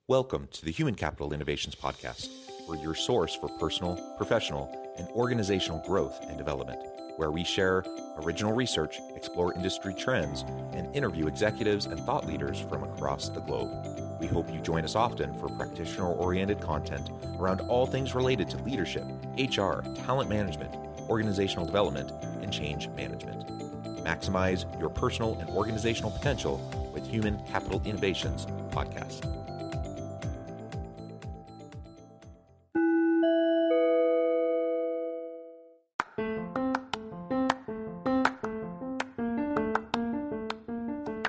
Welcome to the Human Capital Innovations Podcast. We're your source for personal, professional, and organizational growth and development, where we share original research, explore industry trends, and interview executives and thought leaders from across the globe. We hope you join us often for practitioner-oriented content around all things related to leadership, HR, talent management, organizational development, and change management. Maximize your personal and organizational potential with Human Capital Innovations Podcast.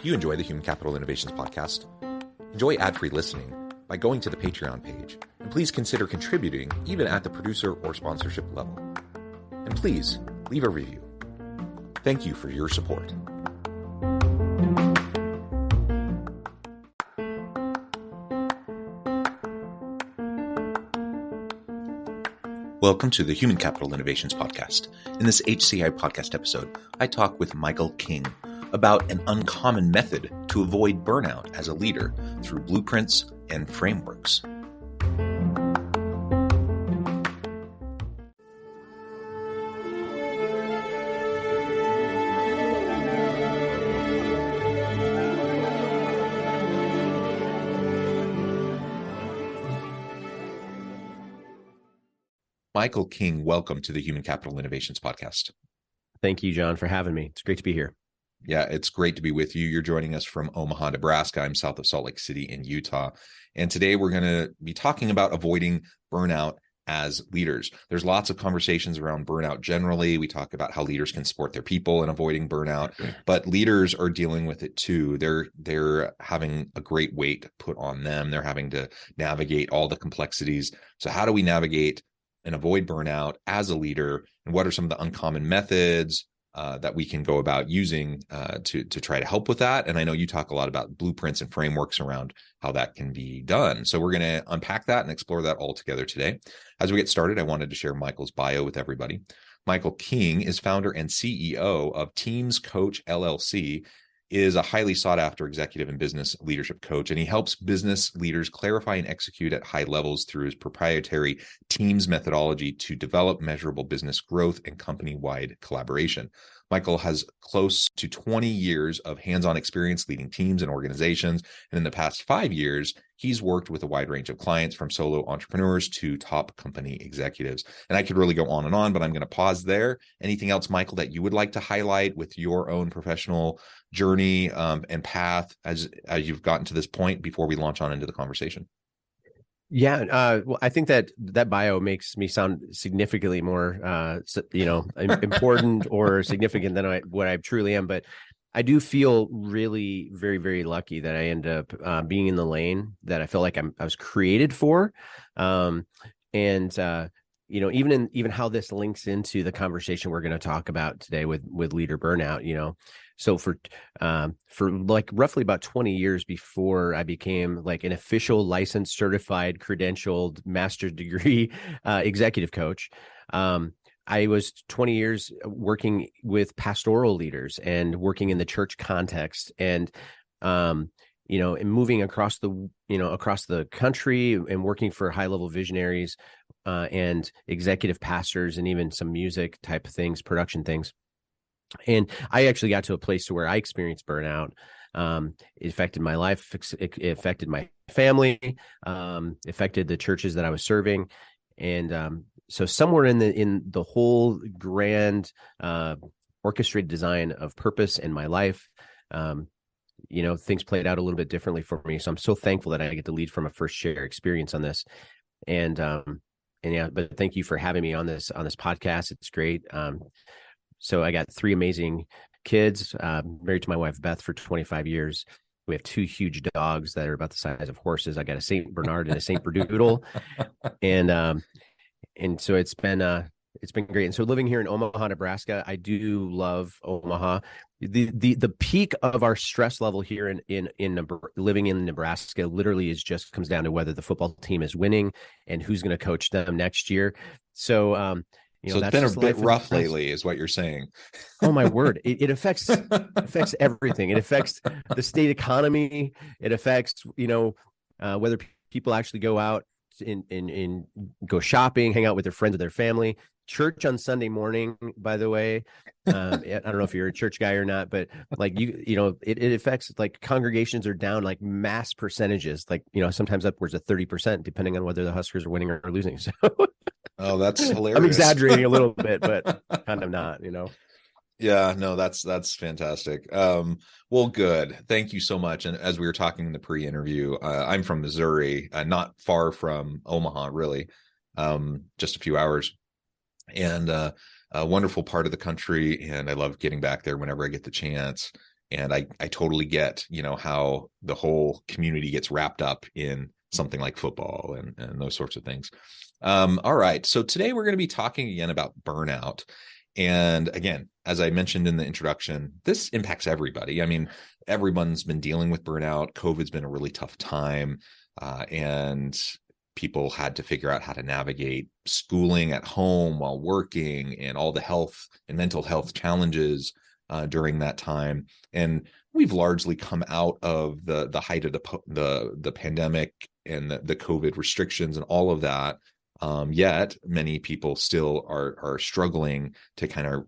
Do you enjoy the Human Capital Innovations Podcast? Enjoy ad-free listening by going to the Patreon page, and please consider contributing even at the producer or sponsorship level. And please leave a review. Thank you for your support. Welcome to the Human Capital Innovations Podcast. In this HCI Podcast episode, I talk with Michael King about an uncommon method to avoid burnout as a leader through blueprints and frameworks. Michael King, welcome to the Human Capital Innovations Podcast. Thank you, John, for having me. It's great to be here. Yeah, it's great to be with you. You're joining us from Omaha, Nebraska. I'm south of Salt Lake City in Utah. And today we're going to be talking about avoiding burnout as leaders. There's lots of conversations around burnout generally. We talk about how leaders can support their people in avoiding burnout, but leaders are dealing with it too. They're having a great weight put on them. They're having to navigate all the complexities. So how do we navigate and avoid burnout as a leader? And what are some of the uncommon methods that we can go about using to try to help with that? And I know you talk a lot about blueprints and frameworks around how that can be done. So we're going to unpack that and explore that all together today. As we get started, I wanted to share Michael's bio with everybody. Michael King is founder and CEO of Teams Coach LLC, is a highly sought after executive and business leadership coach, and he helps business leaders clarify and execute at high levels through his proprietary Teams methodology to develop measurable business growth and company-wide collaboration. Michael has close to 20 years of hands-on experience leading teams and organizations, and in the past 5 years, he's worked with a wide range of clients from solo entrepreneurs to top company executives. And I could really go on and on, but I'm going to pause there. Anything else, Michael, that you would like to highlight with your own professional journey and path as you've gotten to this point before we launch on into the conversation? Yeah, well, I think that bio makes me sound significantly more, important or significant than what I truly am. But I do feel really very, very lucky that I end up being in the lane that I feel like I was created for, even how this links into the conversation we're going to talk about today with leader burnout. So for like roughly about 20 years before I became like an official licensed, certified, credentialed master's degree executive coach, I was 20 years working with pastoral leaders and working in the church context and moving across the country and working for high-level visionaries and executive pastors and even some music type of things, production things. And I actually got to a place to where I experienced burnout. It affected my life, it affected my family, affected the churches that I was serving. And so somewhere in the whole grand orchestrated design of purpose in my life, things played out a little bit differently for me. So I'm so thankful that I get to lead from a first share experience on this. But thank you for having me on this podcast. It's great. So I got 3 amazing kids, married to my wife, Beth, for 25 years. We have 2 huge dogs that are about the size of horses. I got a St. Bernard and a St. Berdoodle. And so it's been great. And so living here in Omaha, Nebraska, I do love Omaha. The peak of our stress level here in living in Nebraska literally comes down to whether the football team is winning and who's going to coach them next year. So, so it's been a bit rough lately, is what you're saying. Oh my word! It affects everything. It affects the state economy. It affects whether People actually go out and go shopping, hang out with their friends or their family. Church on Sunday morning, by the way, I don't know if you're a church guy or not, but like it affects, like, congregations are down like mass percentages, like, sometimes upwards of 30%, depending on whether the Huskers are winning or losing. So Oh, that's hilarious. I'm exaggerating a little bit, but kind of not, Yeah, no, that's fantastic. Well, good. Thank you so much. And as we were talking in the pre-interview, I'm from Missouri, not far from Omaha, really, just a few hours, and a wonderful part of the country. And I love getting back there whenever I get the chance. And I totally get, how the whole community gets wrapped up in something like football and those sorts of things. All right. So today we're going to be talking again about burnout. And again, as I mentioned in the introduction, this impacts everybody. I mean, everyone's been dealing with burnout. COVID's been a really tough time. And people had to figure out how to navigate schooling at home while working, and all the health and mental health challenges during that time. And we've largely come out of the height of the pandemic and the COVID restrictions and all of that. Yet many people still are struggling to kind of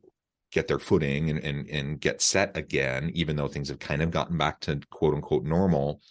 get their footing and get set again, even though things have kind of gotten back to quote unquote normal.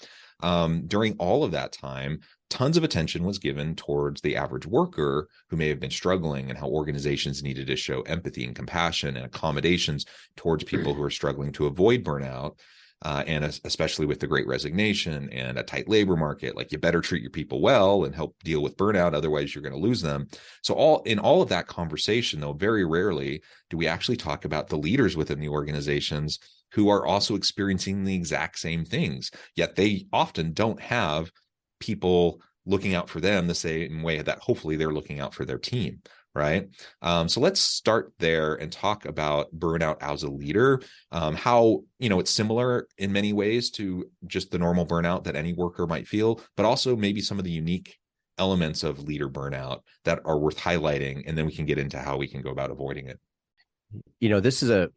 During all of that time, tons of attention was given towards the average worker who may have been struggling, and how organizations needed to show empathy and compassion and accommodations towards people who are struggling to avoid burnout. And especially with the Great Resignation and a tight labor market, like, you better treat your people well and help deal with burnout, otherwise you're going to lose them. So in all of that conversation, though, very rarely do we actually talk about the leaders within the organizations who are also experiencing the exact same things, yet they often don't have people looking out for them the same way that hopefully they're looking out for their team. Right. So let's start there and talk about burnout as a leader, how, it's similar in many ways to just the normal burnout that any worker might feel, but also maybe some of the unique elements of leader burnout that are worth highlighting. And then we can get into how we can go about avoiding it. This is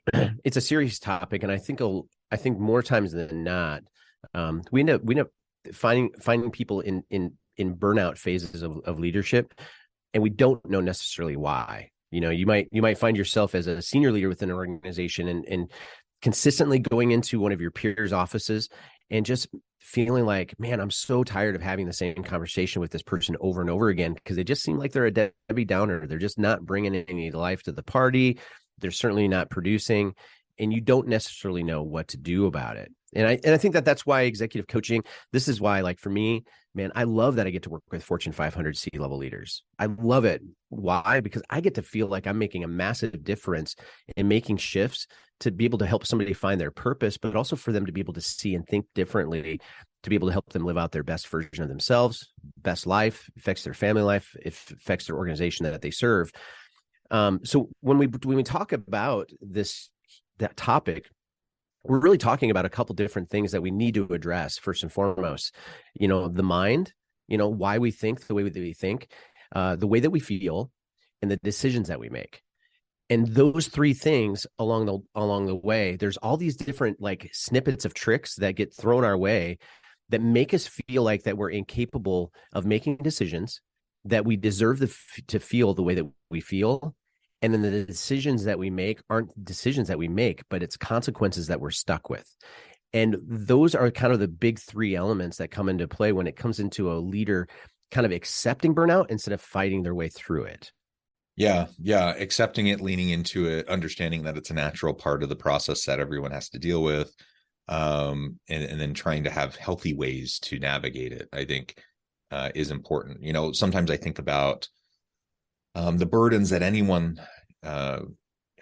it's a serious topic. And I think more times than not, we end up finding people in burnout phases of leadership, and we don't know necessarily why. You might find yourself as a senior leader within an organization and consistently going into one of your peers' offices and just feeling like, man, I'm so tired of having the same conversation with this person over and over again, because they just seem like they're a Debbie Downer. They're just not bringing any life to the party. They're certainly not producing, and you don't necessarily know what to do about it. And I think that's why executive coaching, this is why, like, for me, man, I love that I get to work with Fortune 500 C-level leaders. I love it. Why? Because I get to feel like I'm making a massive difference in making shifts to be able to help somebody find their purpose, but also for them to be able to see and think differently, to be able to help them live out their best version of themselves, best life, affects their family life, it affects their organization that they serve. So when we talk about that topic, we're really talking about a couple different things that we need to address. First and foremost, the mind, why we think the way that we think, the way that we feel, and the decisions that we make. And those three things along the way, there's all these different, like, snippets of tricks that get thrown our way that make us feel like that we're incapable of making decisions, that we deserve to feel the way that we feel. And then the decisions that we make aren't decisions that we make, but it's consequences that we're stuck with. And those are kind of the big three elements that come into play when it comes into a leader kind of accepting burnout instead of fighting their way through it. Yeah. Accepting it, leaning into it, understanding that it's a natural part of the process that everyone has to deal with, and then trying to have healthy ways to navigate it, I think is important. Sometimes I think about the burdens that anyone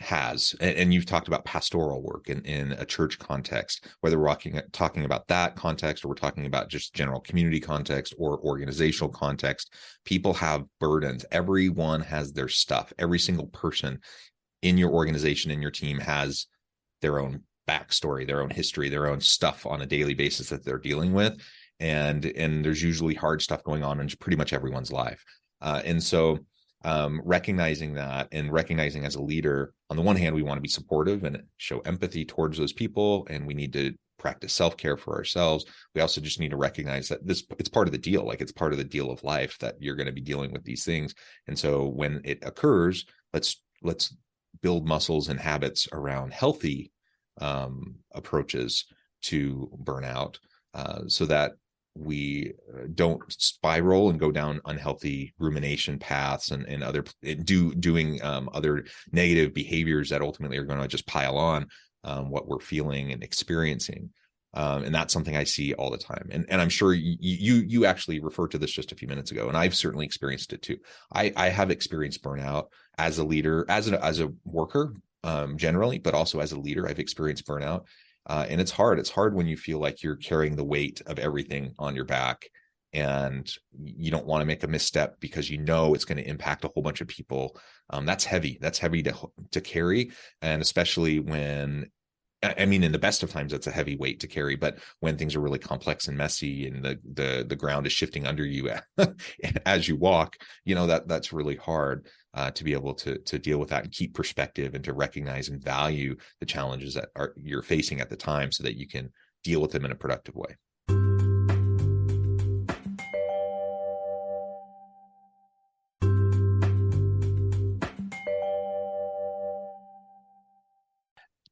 has, and you've talked about pastoral work in a church context, whether we're talking about that context or we're talking about just general community context or organizational context. People have burdens. Everyone has their stuff. Every single person in your organization, in your team, has their own backstory, their own history, their own stuff on a daily basis that they're dealing with. And there's usually hard stuff going on in pretty much everyone's life. And so recognizing that, and recognizing as a leader, on the one hand, we want to be supportive and show empathy towards those people, and we need to practice self-care for ourselves. We also just need to recognize that it's part of the deal. Like, it's part of the deal of life that you're going to be dealing with these things. And so when it occurs, let's build muscles and habits around healthy approaches to burnout, so that we don't spiral and go down unhealthy rumination paths and other doing other negative behaviors that ultimately are going to just pile on what we're feeling and experiencing. And that's something I see all the time. And I'm sure you actually referred to this just a few minutes ago, and I've certainly experienced it too. I have experienced burnout as a leader, as a worker, generally, but also as a leader. I've experienced burnout. And it's hard. It's hard when you feel like you're carrying the weight of everything on your back, and you don't want to make a misstep because it's going to impact a whole bunch of people. That's heavy. That's heavy to carry. And especially when, I mean, in the best of times, that's a heavy weight to carry. But when things are really complex and messy, and the ground is shifting under you as you walk, that's really hard to be able to deal with that and keep perspective, and to recognize and value the challenges that you're facing at the time, so that you can deal with them in a productive way.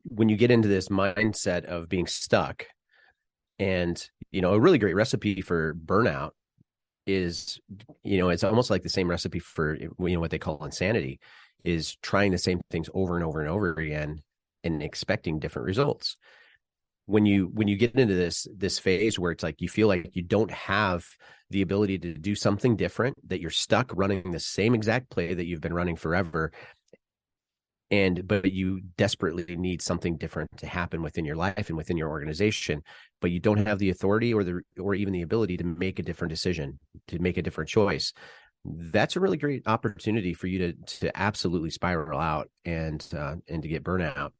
When you get into this mindset of being stuck, and a really great recipe for burnout is, it's almost like the same recipe for what they call insanity, is trying the same things over and over and over again and expecting different results. When you get into this phase where it's like you feel like you don't have the ability to do something different, that you're stuck running the same exact play that you've been running forever, but you desperately need something different to happen within your life and within your organization, but you don't have the authority or even the ability to make a different decision, to make a different choice. That's a really great opportunity for you to absolutely spiral out and to get burnout.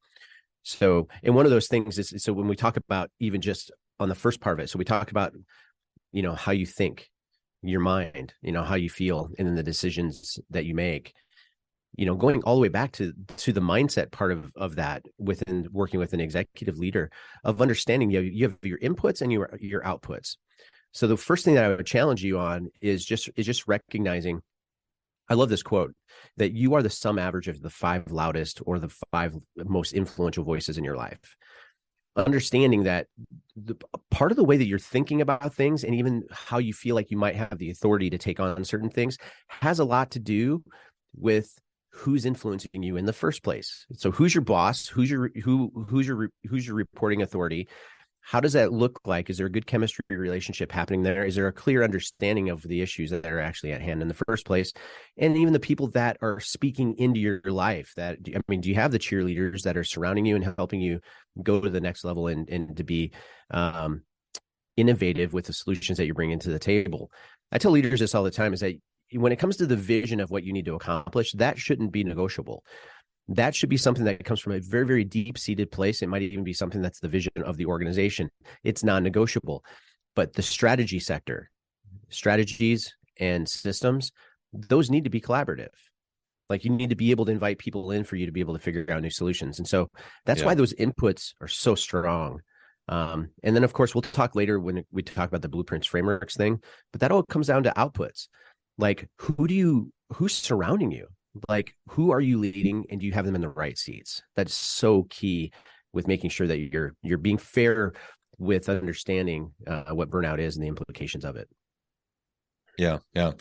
So, and one of those things is, so when we talk about even just on the first part of it, so we talk about, how you think, your mind, how you feel, and then the decisions that you make. Going all the way back to the mindset part of that, within working with an executive leader, of understanding you have your inputs and your outputs. So the first thing that I would challenge you on is just recognizing, I love this quote, that you are the sum average of the 5 loudest or the 5 most influential voices in your life. Understanding that part of the way that you're thinking about things, and even how you feel like you might have the authority to take on certain things, has a lot to do with who's influencing you in the first place. So who's your boss? Who's your reporting authority? How does that look like? Is there a good chemistry relationship happening there? Is there a clear understanding of the issues that are actually at hand in the first place? And even the people that are speaking into your life, do you have the cheerleaders that are surrounding you and helping you go to the next level and to be innovative with the solutions that you're bringing to the table? I tell leaders this all the time, is that when it comes to the vision of what you need to accomplish, that shouldn't be negotiable. That should be something that comes from a very, very deep-seated place. It might even be something that's the vision of the organization. It's non-negotiable. But the strategy sector, strategies and systems, those need to be collaborative. Like, you need to be able to invite people in for you to be able to figure out new solutions. And so that's why those inputs are so strong. And then, of course, we'll talk later when we talk about the blueprints frameworks thing, but that all comes down to outputs. Like, who's surrounding you? Like, who are you leading, and do you have them in the right seats? That's so key with making sure that you're being fair with understanding what burnout is and the implications of it. Yeah. And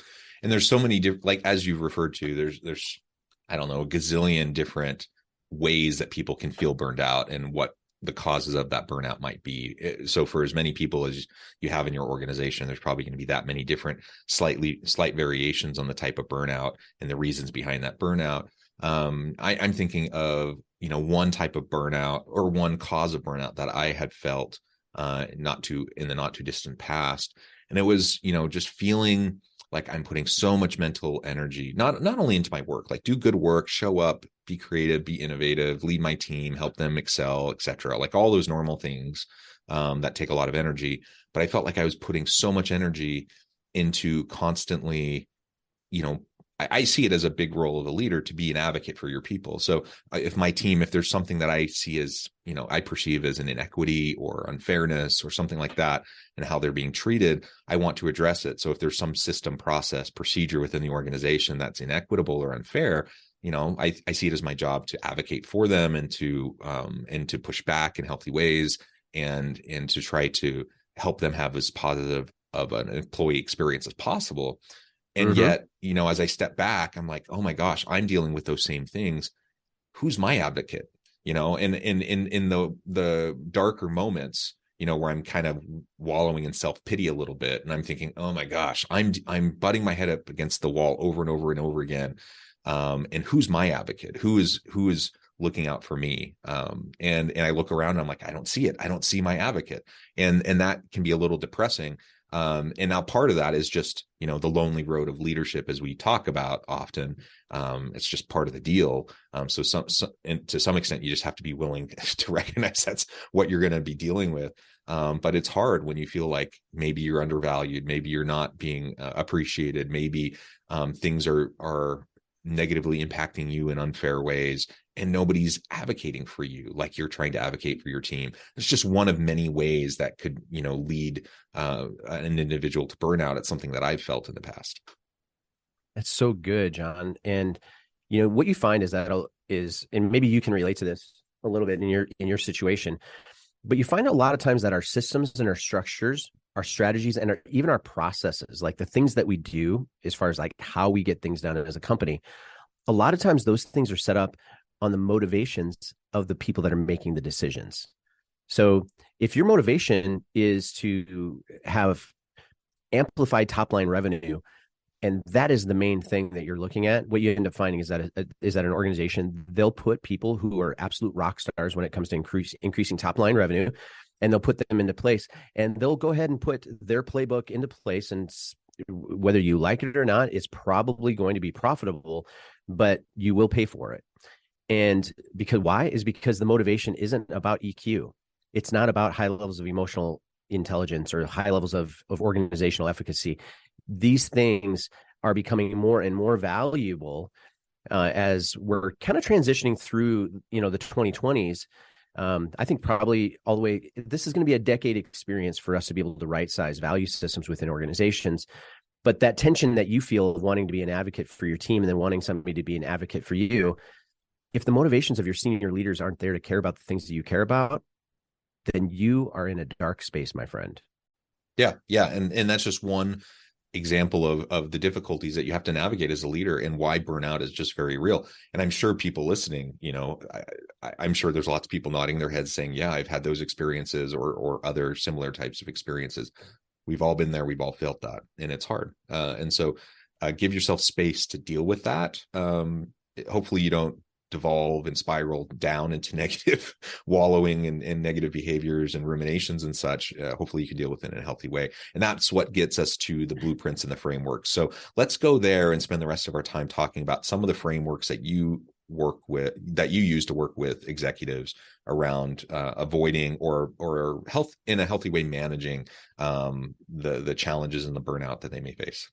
there's so many different, like, as you've referred to, there's I don't know, a gazillion different ways that people can feel burned out and what the causes of that burnout might be. So for as many people as you have in your organization, there's probably going to be that many different slight variations on the type of burnout and the reasons behind that burnout. I'm thinking of, one type of burnout, or one cause of burnout that I had felt in the not too distant past. And it was, just feeling like I'm putting so much mental energy, not only into my work, like do good work, show up, be creative, be innovative, lead my team, help them excel, etc. Like all those normal things that take a lot of energy. But I felt like I was putting so much energy into constantly, I see it as a big role of the leader to be an advocate for your people. So if my team, if there's something that I see as, I perceive as an inequity or unfairness or something like that, and how they're being treated, I want to address it. So if there's some system, process, procedure within the organization that's inequitable or unfair, I see it as my job to advocate for them and to push back in healthy ways and to try to help them have as positive of an employee experience as possible. And yet, as I step back, I'm like, oh my gosh, I'm dealing with those same things. Who's my advocate? And in the darker moments, where I'm kind of wallowing in self-pity a little bit, and I'm thinking, oh my gosh, I'm butting my head up against the wall over and over and over again. And who's my advocate? Who is looking out for me? And I look around and I'm like, I don't see it. I don't see my advocate. And that can be a little depressing. And now part of that is just, the lonely road of leadership, as we talk about often. It's just part of the deal. So and to some extent, you just have to be willing to recognize that's what you're going to be dealing with. But it's hard when you feel like maybe you're undervalued, maybe you're not being appreciated, maybe things are negatively impacting you in unfair ways, and nobody's advocating for you like you're trying to advocate for your team. It's just one of many ways that could, lead an individual to burnout. It's something that I've felt in the past. That's so good, John. And what you find is and maybe you can relate to this a little bit in your situation, but you find a lot of times that our systems and our structures, our strategies, and even our processes, like the things that we do as far as like how we get things done as a company, a lot of times those things are set up on the motivations of the people that are making the decisions. So if your motivation is to have amplified top line revenue, and that is the main thing that you're looking at, what you end up finding is that an organization, they'll put people who are absolute rock stars when it comes to increasing top line revenue, and they'll put them into place, and they'll go ahead and put their playbook into place. And whether you like it or not, it's probably going to be profitable, but you will pay for it. And because the motivation isn't about EQ. It's not about high levels of emotional intelligence or high levels of organizational efficacy. These things are becoming more and more valuable as we're kind of transitioning through, the 2020s. I think probably all the way, this is going to be a decade experience for us to be able to right-size value systems within organizations. But that tension that you feel of wanting to be an advocate for your team and then wanting somebody to be an advocate for you, if the motivations of your senior leaders aren't there to care about the things that you care about, then you are in a dark space, my friend. Yeah. And that's just one example of the difficulties that you have to navigate as a leader, and why burnout is just very real. And I'm sure people listening, I'm sure there's lots of people nodding their heads saying, yeah, I've had those experiences or other similar types of experiences. We've all been there. We've all felt that, and it's hard. And so give yourself space to deal with that. Hopefully you don't devolve and spiral down into negative wallowing and negative behaviors and ruminations and such. Hopefully you can deal with it in a healthy way. And that's what gets us to the blueprints and the frameworks. So let's go there and spend the rest of our time talking about some of the frameworks that you use to work with executives around avoiding or health in a healthy way, managing the challenges and the burnout that they may face.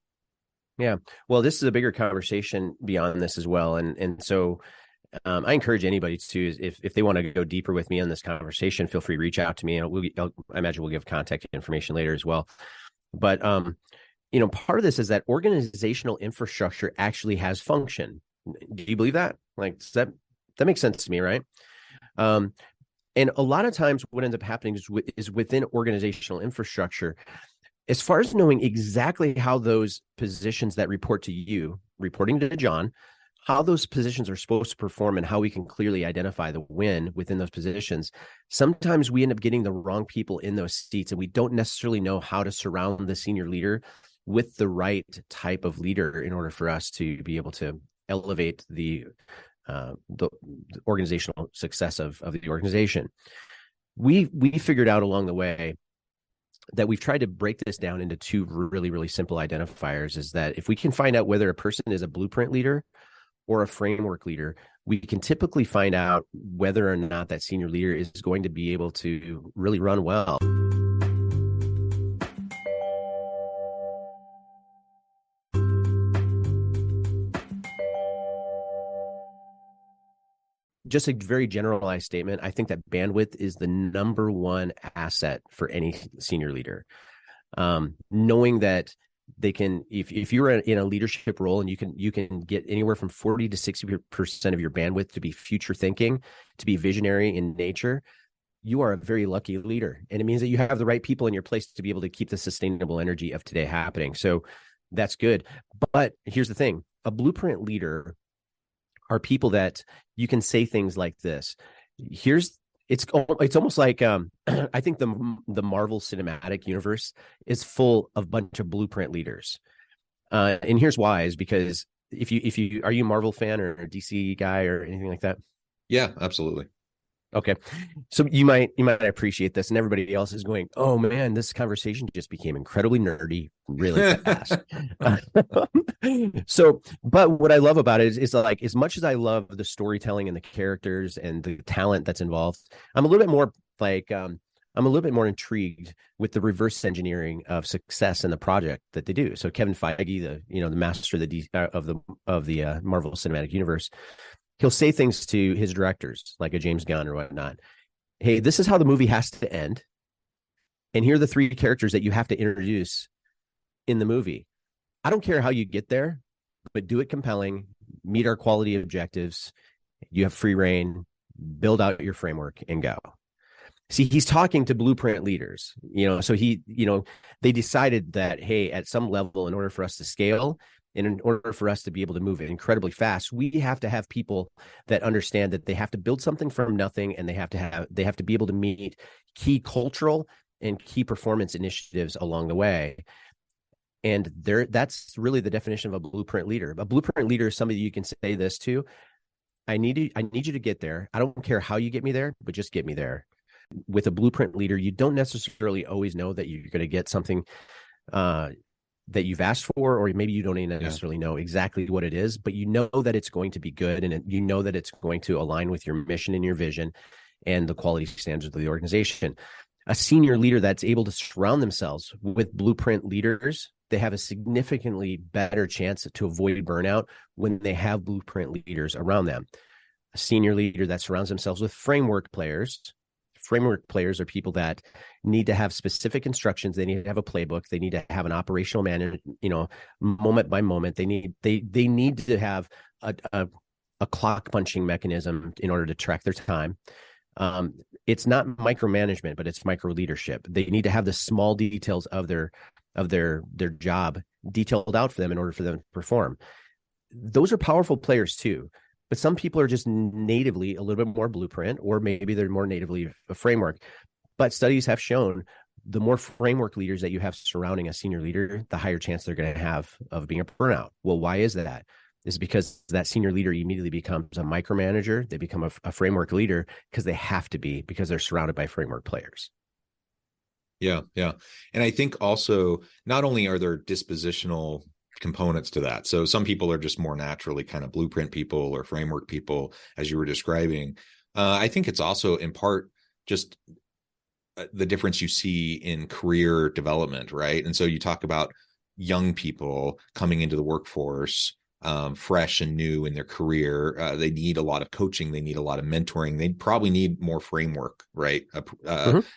Yeah. Well, this is a bigger conversation beyond this as well. And so I encourage anybody to, if they want to go deeper with me on this conversation, feel free to reach out to me, and I imagine we'll give contact information later as well. But, part of this is that organizational infrastructure actually has function. Do you believe that? Like, that makes sense to me, right? And a lot of times what ends up happening is within organizational infrastructure, as far as knowing exactly how those positions that report to you, reporting to John, how those positions are supposed to perform and how we can clearly identify the win within those positions. Sometimes we end up getting the wrong people in those seats, and we don't necessarily know how to surround the senior leader with the right type of leader in order for us to be able to elevate the organizational success of the organization. We figured out along the way that we've tried to break this down into two really, really simple identifiers, is that if we can find out whether a person is a blueprint leader or a framework leader, we can typically find out whether or not that senior leader is going to be able to really run well. just a very generalized statement, I think that bandwidth is the number one asset for any senior leader. Knowing that they can, if you're in a leadership role and you can get anywhere from 40 to 60% of your bandwidth to be future thinking, to be visionary in nature, you are a very lucky leader. And it means that you have the right people in your place to be able to keep the sustainable energy of today happening. So that's good. But here's the thing, a blueprint leader are people that you can say things like this. It's almost like I think the Marvel Cinematic Universe is full of a bunch of blueprint leaders, and here's why: is because if you are you a Marvel fan or a DC guy or anything like that? Yeah, absolutely. Okay, so you might appreciate this, and everybody else is going, "Oh man, this conversation just became incredibly nerdy really fast." But what I love about it is like, as much as I love the storytelling and the characters and the talent that's involved, I'm a little bit more intrigued with the reverse engineering of success in the project that they do. So Kevin Feige, the master of the Marvel Cinematic Universe, he'll say things to his directors, like a James Gunn or whatnot. Hey, this is how the movie has to end. And here are the 3 characters that you have to introduce in the movie. I don't care how you get there, but do it compelling, meet our quality objectives. You have free reign, build out your framework and go. See, he's talking to blueprint leaders, so they decided that, hey, at some level, in order for us to scale, and in order for us to be able to move incredibly fast, we have to have people that understand that they have to build something from nothing, and they have to be able to meet key cultural and key performance initiatives along the way. And that's really the definition of a blueprint leader. A blueprint leader is somebody you can say this to: I need you to get there. I don't care how you get me there, but just get me there. With a blueprint leader, you don't necessarily always know that you're going to get something that you've asked for, or maybe you don't even necessarily know exactly what it is, but you know that it's going to be good, and you know that it's going to align with your mission and your vision and the quality standards of the organization. A senior leader that's able to surround themselves with blueprint leaders, they have a significantly better chance to avoid burnout when they have blueprint leaders around them. A senior leader that surrounds themselves with framework players. Framework players are people that need to have specific instructions. They need to have a playbook. They need to have an operational manner, moment by moment. They need to have a clock punching mechanism in order to track their time. It's not micromanagement, but it's micro leadership. They need to have the small details of their job detailed out for them in order for them to perform. Those are powerful players too. But some people are just natively a little bit more blueprint, or maybe they're more natively a framework. But studies have shown the more framework leaders that you have surrounding a senior leader, the higher chance they're going to have of being a burnout. Well, why is that? It's because that senior leader immediately becomes a micromanager. They become a framework leader because they have to be, because they're surrounded by framework players. Yeah. And I think also, not only are there dispositional components to that. So some people are just more naturally kind of blueprint people or framework people, as you were describing. I think it's also in part just the difference you see in career development, right? And so you talk about young people coming into the workforce, fresh and new in their career. They need a lot of coaching. They need a lot of mentoring. They probably need more framework, right?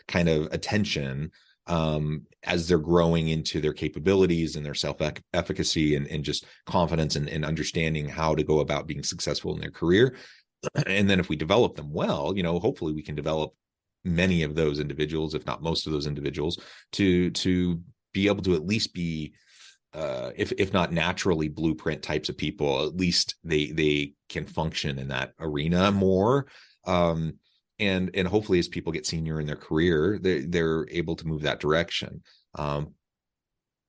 Kind of attention as they're growing into their capabilities and their self-efficacy and just confidence and understanding how to go about being successful in their career. And then if we develop them well, hopefully we can develop many of those individuals, if not most of those individuals, to be able to at least be, if not naturally blueprint types of people, at least they can function in that arena more. And hopefully as people get senior in their career, they're able to move that direction.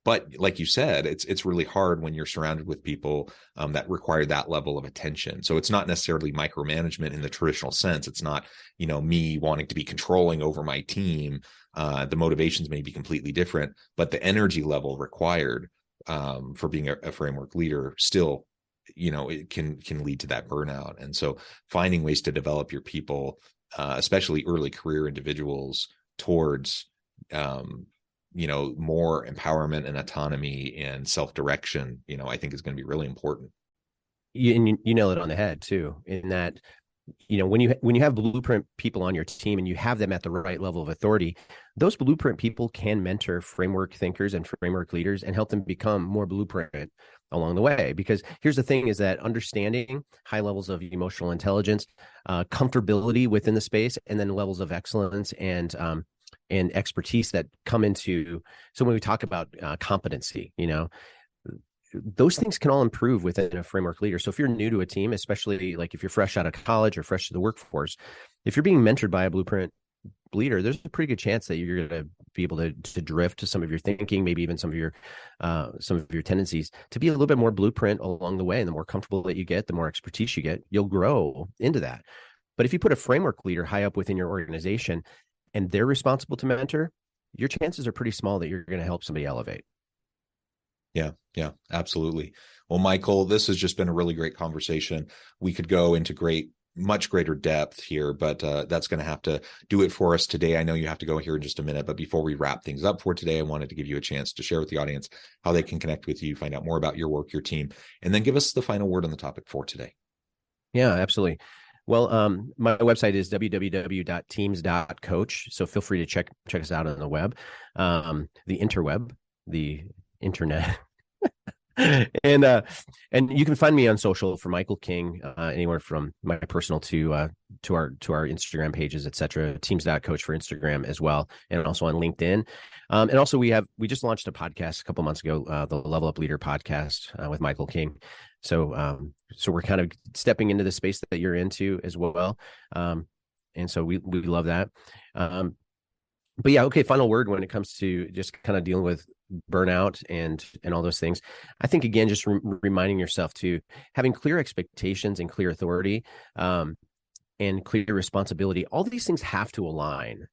But like you said, it's really hard when you're surrounded with people that require that level of attention. So it's not necessarily micromanagement in the traditional sense. It's not, me wanting to be controlling over my team. The motivations may be completely different, but the energy level required for being a framework leader still, it can lead to that burnout. And so finding ways to develop your people, especially early career individuals, towards more empowerment and autonomy and self-direction, I think is going to be really important. You nail it on the head too, in that when you have blueprint people on your team and you have them at the right level of authority, those blueprint people can mentor framework thinkers and framework leaders and help them become more blueprint along the way. Because here's the thing, is that understanding high levels of emotional intelligence, comfortability within the space, and then levels of excellence and expertise that come into. So when we talk about competency, those things can all improve within a framework leader. So if you're new to a team, especially like if you're fresh out of college or fresh to the workforce, if you're being mentored by a blueprint leader, there's a pretty good chance that you're going to be able to drift to some of your thinking, maybe even some of your tendencies to be a little bit more blueprint along the way. And the more comfortable that you get, the more expertise you get, you'll grow into that. But if you put a framework leader high up within your organization and they're responsible to mentor, your chances are pretty small that you're going to help somebody elevate. Yeah, absolutely. Well, Michael, this has just been a really great conversation. We could go into much greater depth here, but that's going to have to do it for us today. I know you have to go here in just a minute, but before we wrap things up for today, I wanted to give you a chance to share with the audience how they can connect with you, find out more about your work, your team, and then give us the final word on the topic for today. Yeah, absolutely. Well, my website is www.teams.coach. So feel free to check us out on the web, the interweb, the internet. And you can find me on social for Michael King, anywhere from my personal to our Instagram pages, etc. Teams.coach for Instagram as well, and also on LinkedIn. And also we just launched a podcast a couple months ago, the Level Up Leader podcast with Michael King. So we're kind of stepping into the space that you're into as well, and so we love that. But yeah, okay. Final word when it comes to just kind of dealing with burnout and all those things. I think again, just reminding yourself to having clear expectations and clear authority, and clear responsibility. All these things have to align.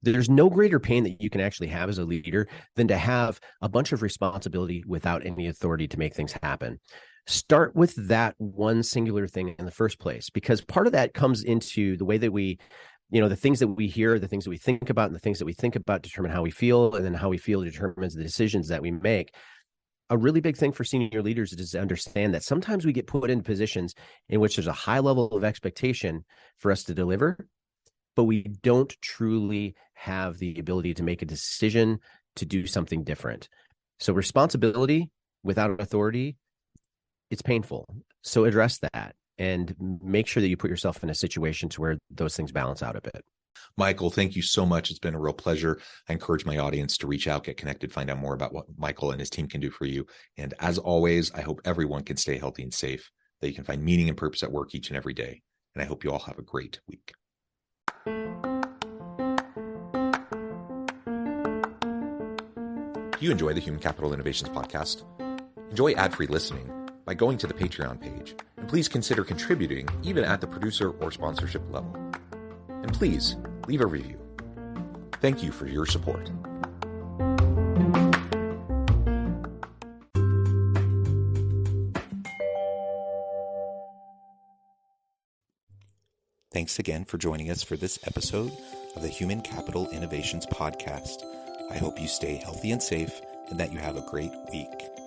There's no greater pain that you can actually have as a leader than to have a bunch of responsibility without any authority to make things happen. Start with that one singular thing in the first place, because part of that comes into the way that we, the things that we hear, the things that we think about, and the things that we think about determine how we feel, and then how we feel determines the decisions that we make. A really big thing for senior leaders is to understand that sometimes we get put in positions in which there's a high level of expectation for us to deliver, but we don't truly have the ability to make a decision to do something different. So responsibility without authority, it's painful. So address that and make sure that you put yourself in a situation to where those things balance out a bit. Michael, thank you so much. It's been a real pleasure. I encourage my audience to reach out, get connected, find out more about what Michael and his team can do for you. And as always, I hope everyone can stay healthy and safe, that you can find meaning and purpose at work each and every day. And I hope you all have a great week. Do you enjoy the Human Capital Innovations podcast? Enjoy ad-free listening by going to the Patreon page. And please consider contributing even at the producer or sponsorship level. And please leave a review. Thank you for your support. Thanks again for joining us for this episode of the Human Capital Innovations Podcast. I hope you stay healthy and safe and that you have a great week.